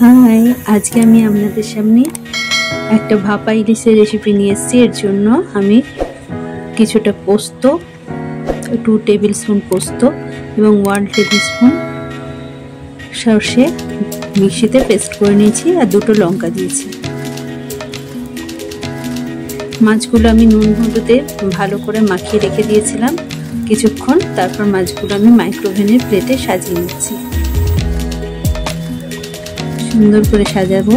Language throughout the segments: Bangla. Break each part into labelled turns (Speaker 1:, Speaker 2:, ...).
Speaker 1: হাই, আজকে আমি আপনাদের সামনে একটা ভাপা ইলিশের রেসিপি নিয়ে এসেছি। এর জন্য আমি কিছুটা পোস্ত, 2 টেবিল স্পুন পোস্ত এবং 1 টেবিল স্পুন সর্ষে মিক্সিতে পেস্ট করে নিয়েছি আর 2টো লঙ্কা দিয়েছি। মাছগুলো আমি নুন হলুদে ভালো করে মাখিয়ে রেখে দিয়েছিলাম কিছুক্ষণ। তারপর মাছগুলো আমি মাইক্রোওভেনের প্লেটে সাজিয়ে নিচ্ছি। সুন্দর করে সাজাবো।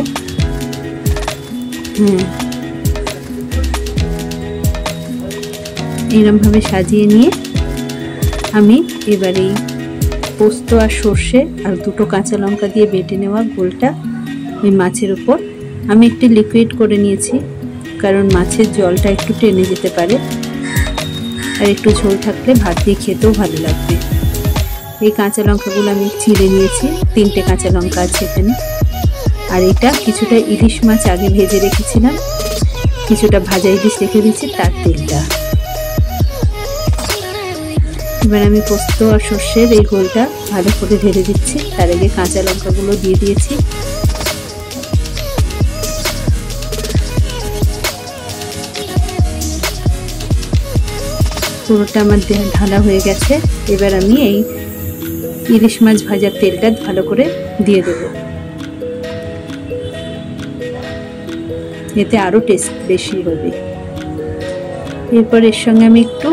Speaker 1: এরকম ভাবে সাজিয়ে নিয়ে আমি এবার এই পোস্ত আর সর্ষে আর 2টো কাঁচা লঙ্কা দিয়ে বেটে নেওয়া গোলটা ওই মাছের উপর আমি একটু লিকুইড করে নিয়েছি, কারণ মাছের জলটা একটু টেনে যেতে পারে আর একটু ঝোল থাকলে ভাত দিয়ে খেতেও ভালো লাগবে। এই কাঁচা লঙ্কাগুলো আমি চিড়ে নিয়েছি, 3টে কাঁচা লঙ্কা আছে এখানে। আর এটা কিছুটা ইলিশ মাছ আগে ভেজে রেখেছিলাম, কিছুটা ভাজা ইলিশ রেখে দিয়েছি তার তেলটা। এবার আমি পোস্ত আর সর্ষের এই গোলটা ভালো করে ঢেলে দিচ্ছি। তার আগে কাঁচা লঙ্কাগুলো দিয়ে দিয়েছি। পুরোটা আমার ঢালা হয়ে গেছে। এবার আমি এই ইলিশ মাছ ভাজার তেলটা ভালো করে দিয়ে দেবো, এতে আরো টেস্ট বেশি হবে। এরপর এর সঙ্গে আমি একটু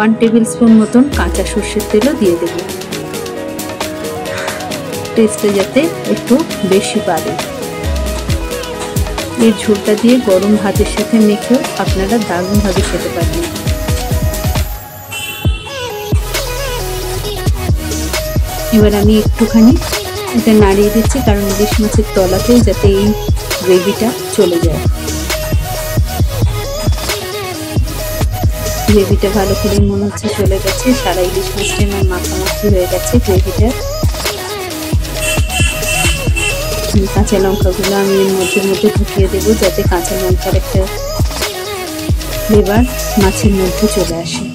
Speaker 1: 1 টেবিল স্পুন মতন কাঁচা সর্ষের তেলও দিয়ে দেব, টেস্টটা যাতে একটু বেশি পাবে। এর ঝোলটা দিয়ে গরম ভাতের সাথে মেখেও আপনারা দারুণভাবে খেতে পারবেন। এবার আমি একটুখানি এটা নাড়িয়ে দিচ্ছি, কারণ ইলিশ মাছের তলাতেও যাতে এই গ্রেভিটা চলে যায়। গ্রেভিটা ভালো করে মনে হচ্ছে চলে গেছে, সারা ইলিশ মাছটা আমার মাখামাখি হয়ে গেছে গ্রেভিটা। কাঁচা লঙ্কাগুলো আমি এর মধ্যে ঢুকিয়ে দেবো, যাতে কাঁচা লঙ্কার একটা ফ্লেভার মাছের মধ্যে চলে আসে।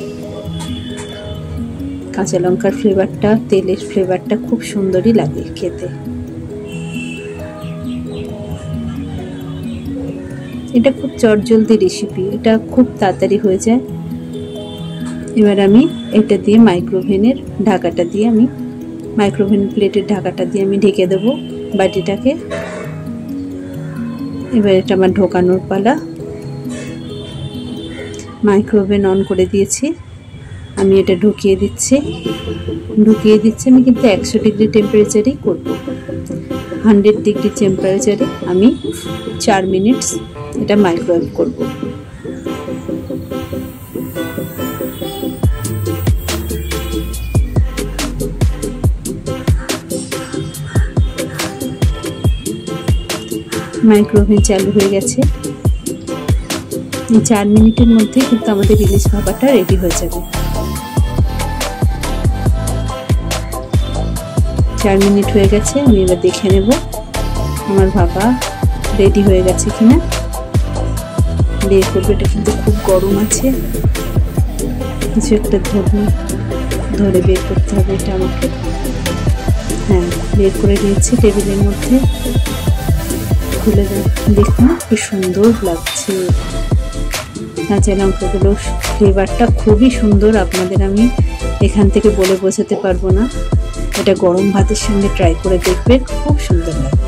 Speaker 1: কাঁচা লঙ্কার ফ্লেভারটা, তেলের ফ্লেভারটা খুব সুন্দরই লাগে খেতে। এটা খুব চটজলদি রেসিপি, এটা খুব তাড়াতাড়ি হয়ে যায়। এবার আমি এটা দিয়ে মাইক্রোওভেনের ঢাকাটা দিয়ে মাইক্রোওভেন প্লেটের ঢাকাটা দিয়ে আমি ঢেকে দেবো বাটিটাকে। এবার এটা আমার ঢোকানোর পালা। মাইক্রোওভেন অন করে দিয়েছি, আমি এটা ঢুকিয়ে দিচ্ছি। আমি কিন্তু 100 ডিগ্রি টেম্পারেচারেই করব। 100 ডিগ্রি টেম্পারেচারে আমি 4 মিনিটস এটা মাইক্রোওয়েভ করব। মাইক্রোওভেন চালু হয়ে গেছে। এই 4 মিনিটের মধ্যে কিন্তু আমাদের ইলিশ ভাপাটা রেডি হয়ে যাবে। 4 মিনিট হয়ে গেছে, আমি এবার দেখে নেব আমার ভাপা রেডি হয়ে গেছে কিনা। বের করবো, এটা কিন্তু খুব গরম আছে, কিছু একটা ধরে বের করতে হবে এটা আমাকে। হ্যাঁ, বের করে নিয়েছি টেবিলের মধ্যে। খুলে দেখুন কি সুন্দর লাগছে। কাঁচা লঙ্কাগুলো ফ্লেভারটা খুবই সুন্দর, আপনাদের আমি এখান থেকে বলে বোঝাতে পারবো না। এটা গরম ভাতের সঙ্গে ট্রাই করে দেখবেন, খুব সুন্দর লাগে।